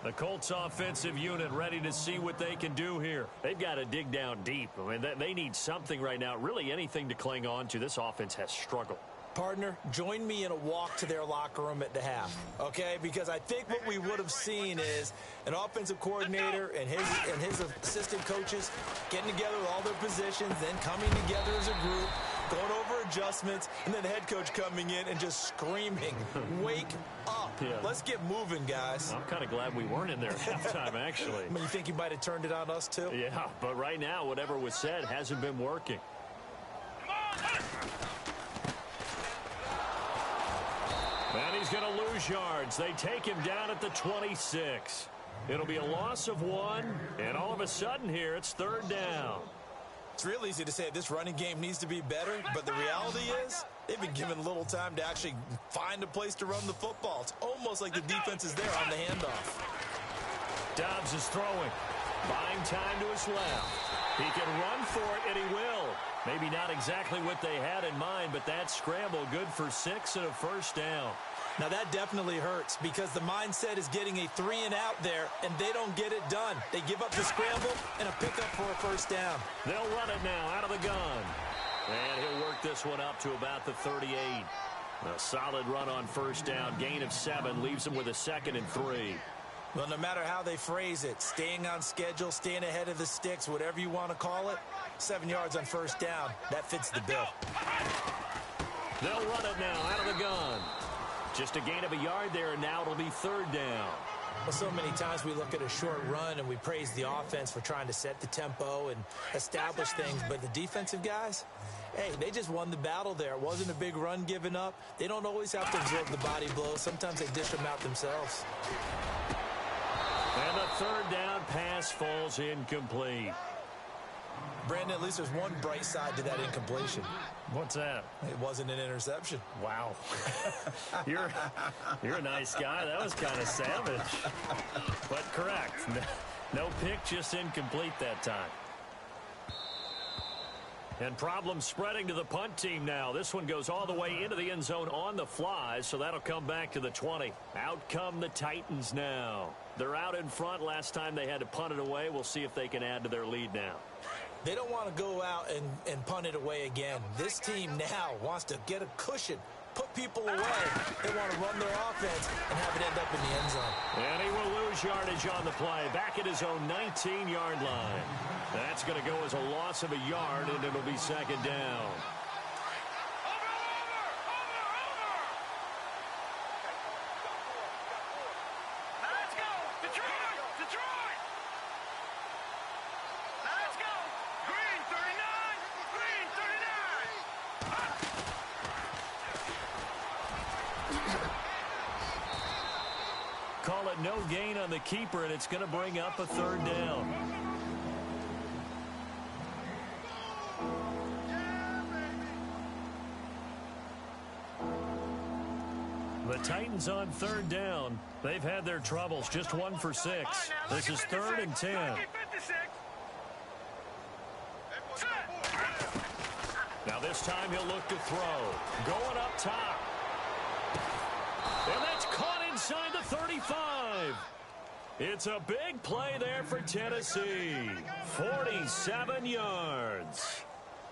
The Colts offensive unit ready to see what they can do here. They've got to dig down deep. I mean, they need something right now, really anything to cling on to. This offense has struggled. Partner, join me in a walk to their locker room at the half, okay? Because I think what we would have seen is an offensive coordinator and his assistant coaches getting together with all their positions, then coming together as a group, going over adjustments, and then the head coach coming in and just screaming, wake up. Yeah. Let's get moving, guys. I'm kind of glad we weren't in there at halftime, actually. I mean, you think you might have turned it on us, too? Yeah, but right now, whatever was said hasn't been working. And he's going to lose yards. They take him down at the 26. It'll be a loss of 1, and all of a sudden here, it's 3rd down. It's real easy to say this running game needs to be better, but the reality is they've been given little time to actually find a place to run the football. It's almost like the defense is there on the handoff. Dobbs is throwing. Buying time to his left. He can run for it, and he will. Maybe not exactly what they had in mind, but that scramble good for 6 and a 1st down. Now, that definitely hurts because the mindset is getting a 3-and-out there, and they don't get it done. They give up the scramble and a pickup for a 1st down. They'll run it now out of the gun. And he'll work this one up to about the 38. A solid run on 1st down. Gain of 7 leaves him with a 2nd and 3. Well, no matter how they phrase it, staying on schedule, staying ahead of the sticks, whatever you want to call it, 7 yards on 1st down, that fits the bill. They'll run it now out of the gun. Just a gain of a yard there, and now it'll be 3rd down. Well, so many times we look at a short run and we praise the offense for trying to set the tempo and establish things, but the defensive guys, hey, they just won the battle there. It wasn't a big run given up. They don't always have to absorb the body blows. Sometimes they dish them out themselves. And the 3rd down pass falls incomplete. Brandon, at least there's one bright side to that incompletion. What's that? It wasn't an interception. Wow. You're a nice guy. That was kind of savage. But correct. No pick, just incomplete that time. And problems spreading to the punt team now. This one goes all the way into the end zone on the fly, so that'll come back to the 20. Out come the Titans now. They're out in front. Last time they had to punt it away. We'll see if they can add to their lead now. They don't want to go out and punt it away again. This team now wants to get a cushion, put people away. They want to run their offense and have it end up in the end zone. And he will lose yardage on the play, back at his own 19-yard line. That's going to go as a loss of a yard, and it'll be 2nd down. Let's go! Detroit! Detroit! Let's go! Green 39! Green 39! Call it no gain on the keeper, and it's going to bring up a 3rd down. The Titans on 3rd down. They've had their troubles. Just 1 for 6. This is 3rd and 10. Now this time he'll look to throw. Going up top. And that's caught inside the 35. It's a big play there for Tennessee. 47 yards.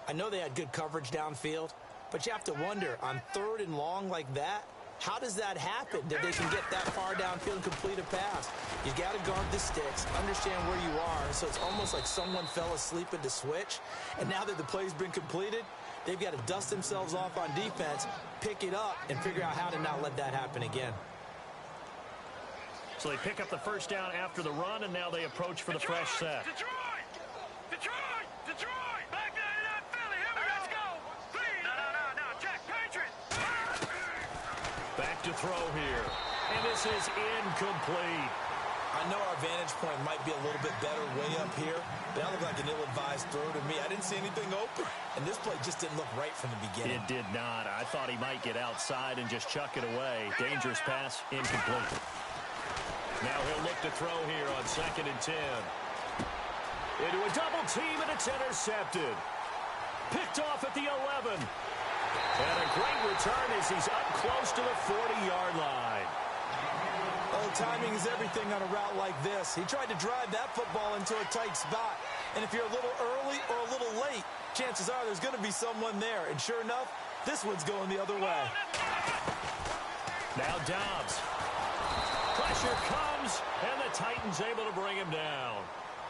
I know they had good coverage downfield, but you have to wonder, on 3rd and long like that, how does that happen that they can get that far downfield and complete a pass? You got to guard the sticks, understand where you are, so it's almost like someone fell asleep at the switch, and now that the play's been completed, they've got to dust themselves off on defense, pick it up, and figure out how to not let that happen again. So they pick up the first down after the run, and now they approach for the fresh set. Detroit! Detroit! Detroit! Back there in that Philly. Here we let's go. Please. No. Check. Patriots. Back to throw here. And this is incomplete. I know our vantage point might be a little bit better way up here, but that looked like an ill-advised throw to me. I didn't see anything open, and this play just didn't look right from the beginning. It did not. I thought he might get outside and just chuck it away. Dangerous pass, incomplete. Now he'll look to throw here on 2nd and 10. Into a double team, and it's intercepted. Picked off at the 11. And a great return as he's up close to the 40-yard line. Oh, timing is everything on a route like this. He tried to drive that football into a tight spot. And if you're a little early or a little late, chances are there's going to be someone there. And sure enough, this one's going the other way. Now Dobbs. Pressure comes, and the Titans able to bring him down.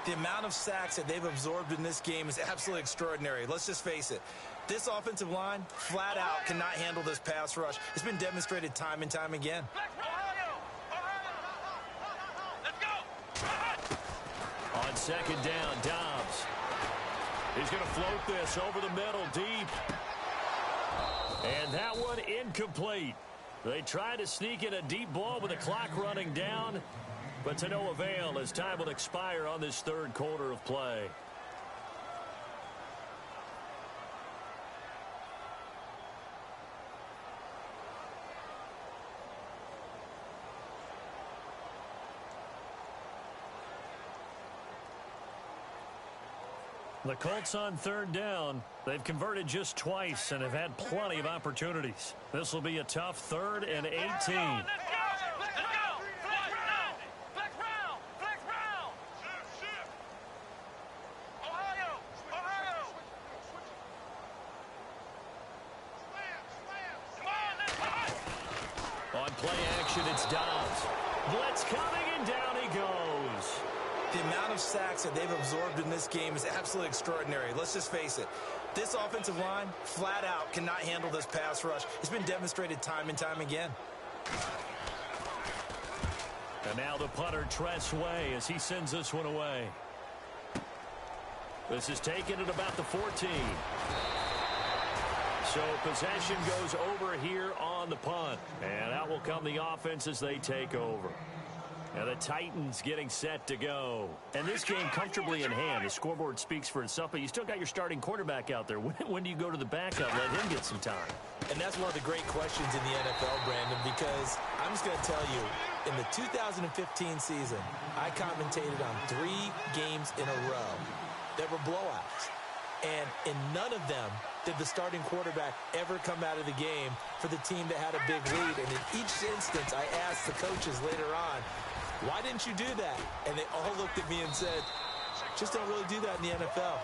The amount of sacks that they've absorbed in this game is absolutely extraordinary. Let's just face it. This offensive line, flat out, cannot handle this pass rush. It's been demonstrated time and time again. On 2nd down, Dobbs. He's going to float this over the middle, deep. And that one incomplete. They try to sneak in a deep ball with the clock running down, but to no avail as time will expire on this 3rd quarter of play. The Colts on 3rd down. They've converted just twice and have had plenty of opportunities. This will be a tough 3rd and 18. Let's go! Flex round! Ohio! Come on, On play action, it's Dobbs. Blitz coming, and down he goes. The amount of sacks that they've absorbed in this game is absolutely extraordinary. Let's just face it. This offensive line, flat out, cannot handle this pass rush. It's been demonstrated time and time again. And now the punter, Tress Way, as he sends this one away. This is taken at about the 14. So possession goes over here on the punt. And out will come the offense as they take over. And the Titans getting set to go. And this game comfortably in hand. The scoreboard speaks for itself, but you still got your starting quarterback out there. When do you go to the backup? Let him get some time. And that's one of the great questions in the NFL, Brandon, because I'm just going to tell you, in the 2015 season, I commentated on 3 games in a row that were blowouts. And in none of them did the starting quarterback ever come out of the game for the team that had a big lead. And in each instance, I asked the coaches later on, why didn't you do that? And they all looked at me and said, just don't really do that in the NFL.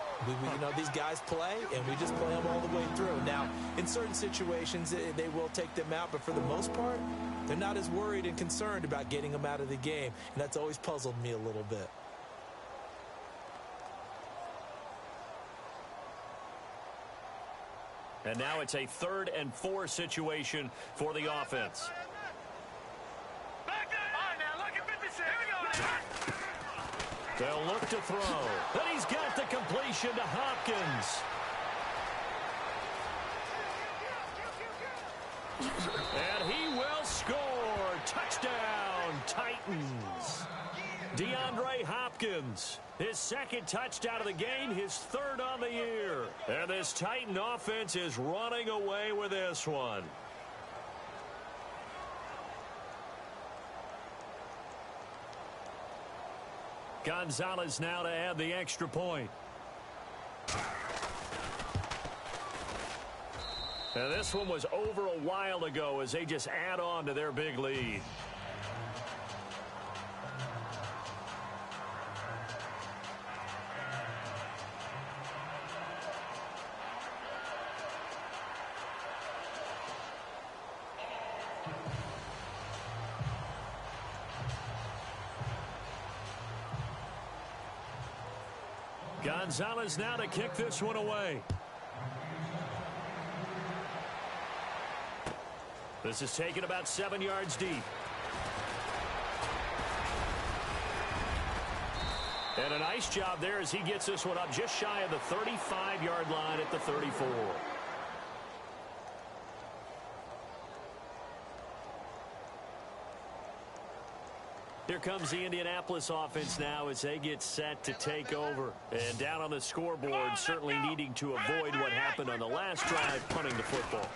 These guys play, and we just play them all the way through. Now, in certain situations, they will take them out, but for the most part, they're not as worried and concerned about getting them out of the game, and that's always puzzled me a little bit. And now it's a 3rd and 4 situation for the offense. They'll look to throw. And he's got the completion to Hopkins. And he will score. Touchdown, Titans. DeAndre Hopkins, his 2nd touchdown of the game, his 3rd on the year. And this Titan offense is running away with this one. Gonzalez now to add the extra point. And this one was over a while ago as they just add on to their big lead. Gonzalez now to kick this one away. This is taken about 7 yards deep. And a nice job there as he gets this one up just shy of the 35-yard line at the 34. Here comes the Indianapolis offense now as they get set to take over. And down on the scoreboard, certainly needing to avoid what happened on the last drive, punting the football.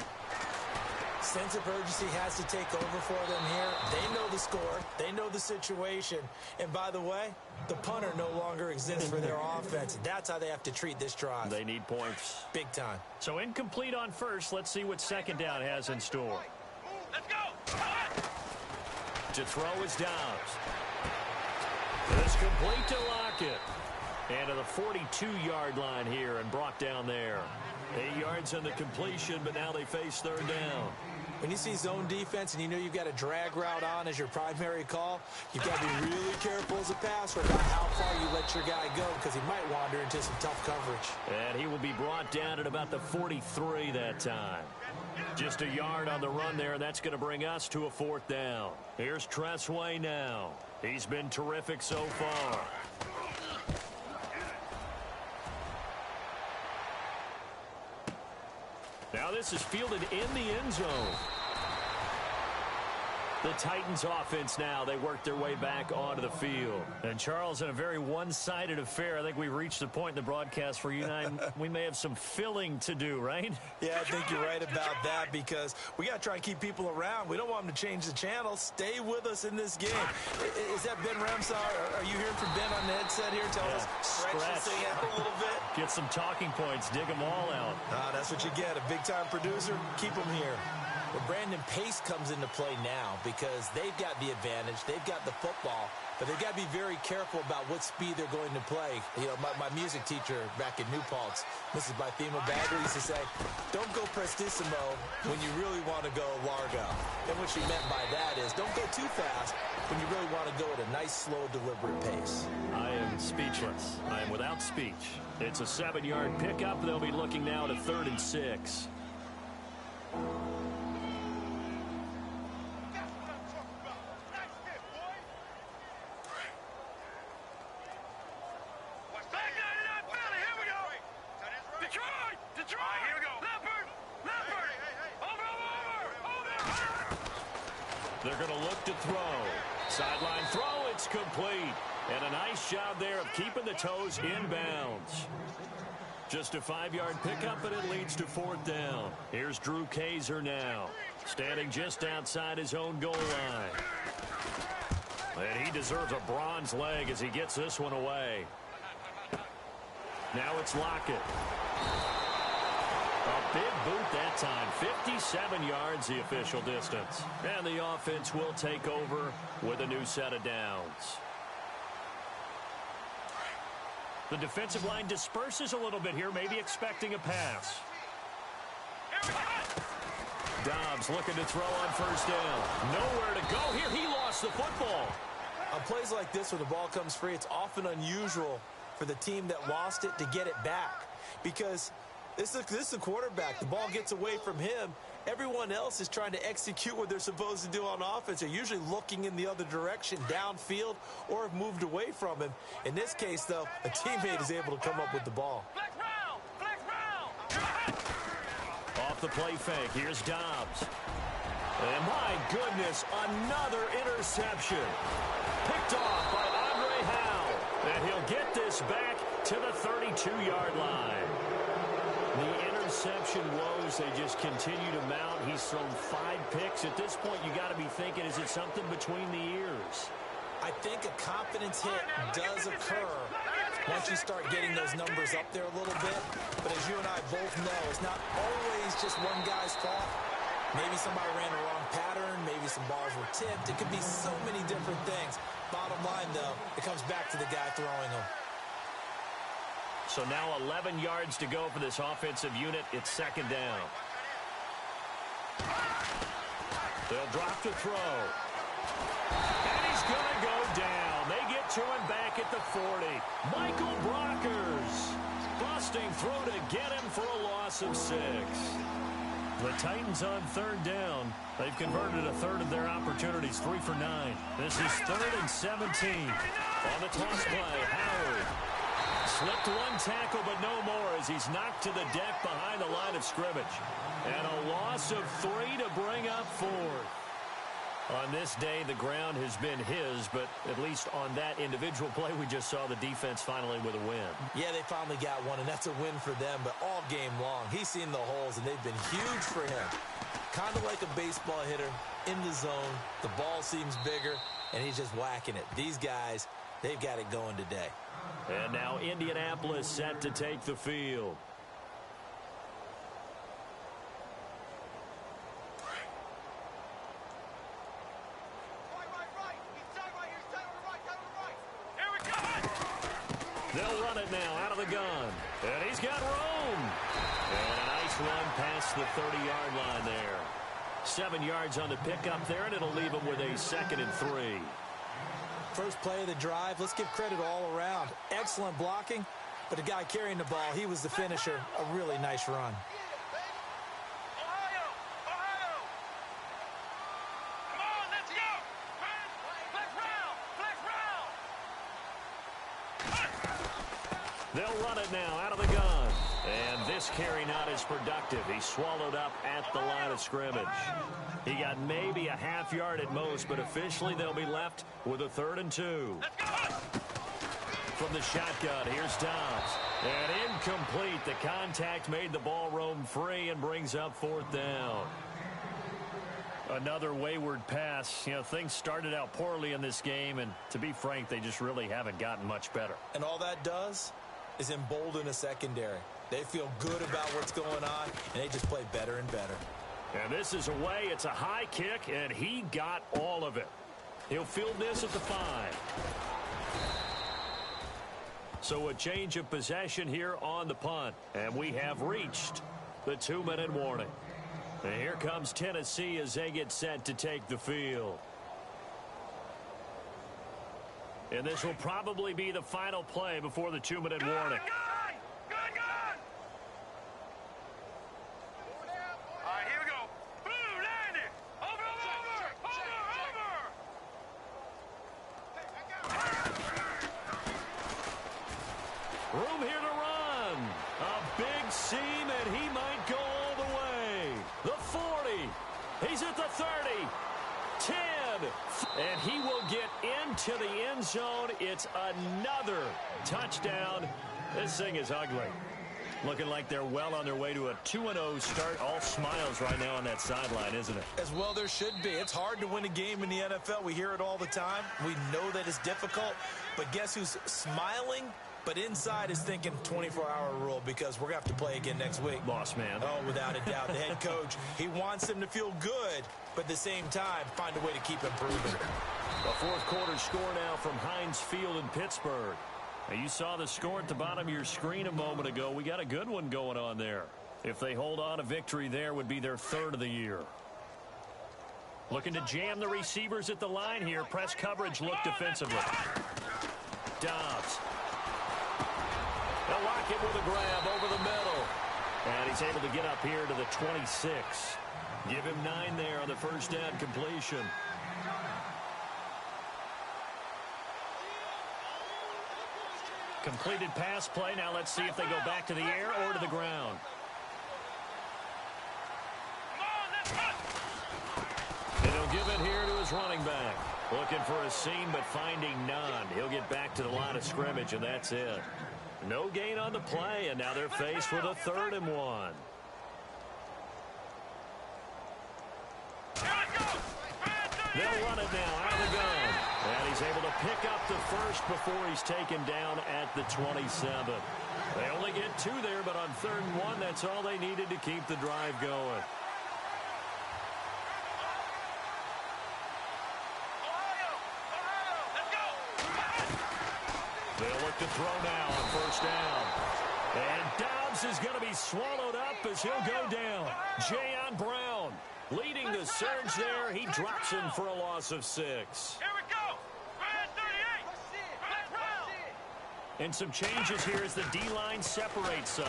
Sense of urgency has to take over for them here. They know the score. They know the situation. And by the way, the punter no longer exists for their offense. That's how they have to treat this drive. They need points. Big time. So incomplete on first. Let's see what second down has in store. Let's go. To throw is Dobbs. It's complete to Lockett. And to the 42-yard line here and brought down there. 8 yards on the completion, but now they face third down. When you see zone defense and you know you've got a drag route on as your primary call, you've got to be really careful as a passer about how far you let your guy go because he might wander into some tough coverage. And he will be brought down at about the 43 that time. Just a yard on the run there, and that's going to bring us to a fourth down. Here's Tressway now. He's been terrific so far. Now this is fielded in the end zone. The Titans offense now, they work their way back onto the field. And Charles, in a very one-sided affair, I think we've reached the point in the broadcast where you and I, we may have some filling to do, right? Yeah, I think you're right about that because we got to try and keep people around. We don't want them to change the channel. Stay with us in this game. Is that Ben Ramsar? Are you hearing from Ben on the headset here? Tell us, stretch this thing out a little bit. Get some talking points. Dig them all out. That's what you get. A big-time producer. Keep them here. Well, Brandon Pace comes into play now because they've got the advantage. They've got the football, but they've got to be very careful about what speed they're going to play. You know, my music teacher back in New Paltz, Mrs. Bythema Bagley, used to say, don't go prestissimo when you really want to go largo. And what she meant by that is don't go too fast when you really want to go at a nice, slow, deliberate pace. I am speechless. I am without speech. It's a 7-yard pickup. They'll be looking now to 3rd and 6. They're going to look to throw. Sideline throw, it's complete. And a nice job there of keeping the toes in bounds. Just a 5-yard pickup, and it leads to 4th down. Here's Drew Kaiser now, standing just outside his own goal line. And he deserves a bronze leg as he gets this one away. Now it's Lockett. A big boot that time. 57 yards the official distance. And the offense will take over with a new set of downs. The defensive line disperses a little bit here, maybe expecting a pass. Dobbs looking to throw on 1st down. Nowhere to go here. He lost the football. On plays like this where the ball comes free, it's often unusual for the team that lost it to get it back because this is a quarterback. The ball gets away from him. Everyone else is trying to execute what they're supposed to do on offense. They're usually looking in the other direction, downfield, or have moved away from him. In this case, though, a teammate is able to come up with the ball. Off the play fake, here's Dobbs. And my goodness, another interception. Picked off by Andre Howe. And he'll get this back to the 32-yard line. The interception woes, they just continue to mount. He's thrown 5 picks. At this point, you got to be thinking, is it something between the ears? I think a confidence hit does occur once you start getting those numbers up there a little bit. But as you and I both know, it's not always just one guy's fault. Maybe somebody ran the wrong pattern. Maybe some balls were tipped. It could be so many different things. Bottom line, though, it comes back to the guy throwing them. So now 11 yards to go for this offensive unit. It's 2nd down. They'll drop to throw. And he's going to go down. They get to him back at the 40. Michael Brockers busting through to get him for a loss of 6. The Titans on third down. They've converted a third of their opportunities, 3 for 9. This is 3rd and 17. On the toss play, Howard. Slipped one tackle, but no more as he's knocked to the deck behind the line of scrimmage. And a loss of 3 to bring up 4. On this day, the ground has been his, but at least on that individual play, we just saw the defense finally with a win. Yeah, they finally got one, and that's a win for them, but all game long, he's seen the holes, and they've been huge for him. Kind of like a baseball hitter in the zone. The ball seems bigger, and he's just whacking it. These guys, they've got it going today. And now Indianapolis set to take the field. They'll run it now out of the gun. And he's got room. And a nice run past the 30-yard line there. 7 yards on the pickup there, and it'll leave him with a 2nd and 3. First play of the drive, let's give credit all around. Excellent blocking, but the guy carrying the ball, he was the finisher. A really nice run. They'll run it now out of the gun. And this carry not as productive. He's swallowed up at the line of scrimmage. He got maybe a half yard at most, but officially they'll be left with a 3rd and 2. From the shotgun, here's Dobbs. And incomplete. The contact made the ball roam free and brings up 4th down. Another wayward pass. You know, things started out poorly in this game, and to be frank, they just really haven't gotten much better. And all that does is embolden a secondary. They feel good about what's going on, and they just play better and better. And this is away. It's a high kick, and he got all of it. He'll field this at the 5. So a change of possession here on the punt, and we have reached the 2-minute warning. And here comes Tennessee as they get set to take the field. And this will probably be the final play before the 2-minute warning. All right, here we go. Boom, land it. Over. Room here to run. A big seam, and he might go all the way. The 40. He's at the 30. 10. And he will get into the end zone. It's another touchdown. This thing is ugly. Looking like they're well on their way to a 2-0 start. All smiles right now on that sideline, isn't it? As well there should be. It's hard to win a game in the NFL. We hear it all the time. We know that it's difficult. But guess who's smiling? But inside is thinking 24-hour rule because we're going to have to play again next week. Boss man. Oh, without a doubt. The head coach, he wants them to feel good, but at the same time, find a way to keep improving. A fourth quarter score now from Heinz Field in Pittsburgh. Now, you saw the score at the bottom of your screen a moment ago. We got a good one going on there. If they hold on, a victory there would be their 3rd of the year. Looking to jam the receivers at the line here. Press coverage look defensively. Dobbs. They'll lock it with a grab over the middle. And he's able to get up here to the 26. Give him 9 there on the first down completion. Completed pass play. Now let's see if they go back to the air or to the ground. And he'll give it here to his running back. Looking for a seam, but finding none. He'll get back to the line of scrimmage, and that's it. No gain on the play, and now they're faced with a 3rd and 1. They'll run it now out of the gun. And he's able to pick up the first before he's taken down at the 27. They only get 2 there, but on 3rd and 1, that's all they needed to keep the drive going. They'll look to throw now on first down. And Dobbs is going to be swallowed up as he'll go down. Jayon Brown leading the surge there. He drops him for a loss of 6. Here we go. 38. And some changes here as the D-line separates some.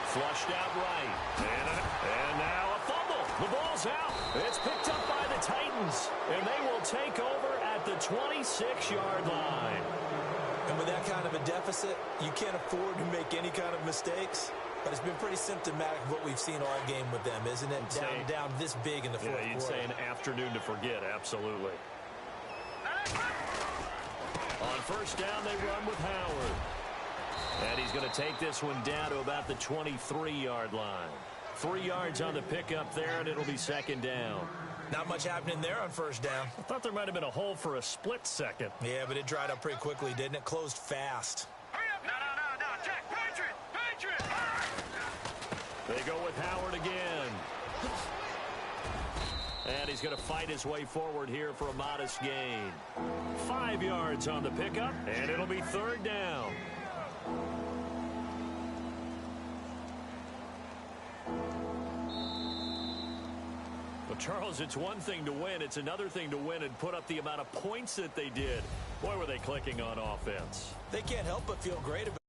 Flushed out right. And now a fumble. The ball's out. It's picked up by the Titans. And they will take over at the 26-yard line. And with that kind of a deficit, you can't afford to make any kind of mistakes. But it's been pretty symptomatic of what we've seen all game with them, isn't it? Down this big in the fourth quarter. You'd say an afternoon to forget, absolutely. On first down, they run with Howard. And he's going to take this one down to about the 23-yard line. 3 yards on the pickup there, and it'll be second down. Not much happening there on first down. I thought there might have been a hole for a split second. Yeah, but it dried up pretty quickly, didn't it? Closed fast. Hurry up. No. Check. Patriot. They go with Howard again. And he's going to fight his way forward here for a modest gain. 5 yards on the pickup, and it'll be third down. Well, Charles, it's one thing to win. It's another thing to win and put up the amount of points that they did. Boy, were they clicking on offense. They can't help but feel great about it.